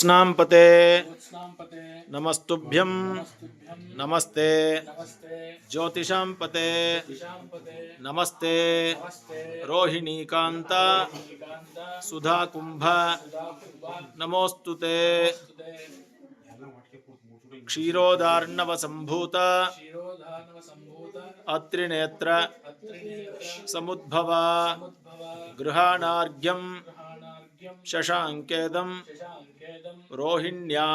ज्योत्स्नांपते नमस्तुभ्यं नमस्ते ज्योतिषांपते नमस्ते रोहिणीकांत सुधाकुंभ नमोस्तुते क्षीरोदार्णवसंभूत अत्रिनेत्र समुद्भव गृहाणार्घ्यं शशांकेदं रोहिण्या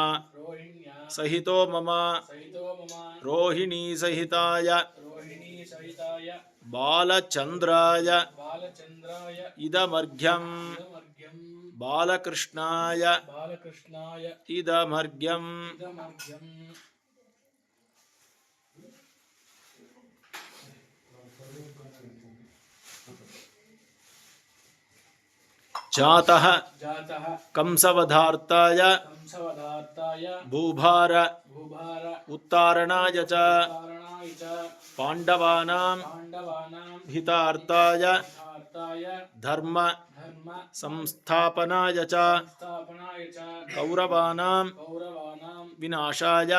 सहितो मम रोहिणी सहिताय बालचंद्राय इदमर्घ्यं बालकृष्णाय इदमर्घ्यं जातः कंसवधार्ताय भूभार उत्तारणाय च पांडवानां हितार्थाय धर्म संस्थापनाय च कौरवानां विनाशाय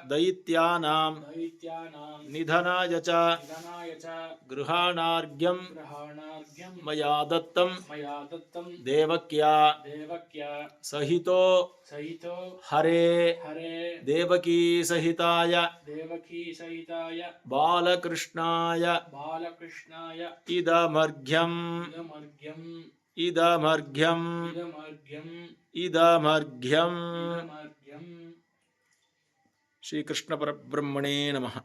दैत्यानां निधनाय च गृहाणार्घ्यं मया दत्तं देवक्या सहितो हरे देवकी सहिताय बालकृष्णाय इदमर्घ्यं इदमर्घ्यं श्री कृष्ण परब्रह्मणे नमः।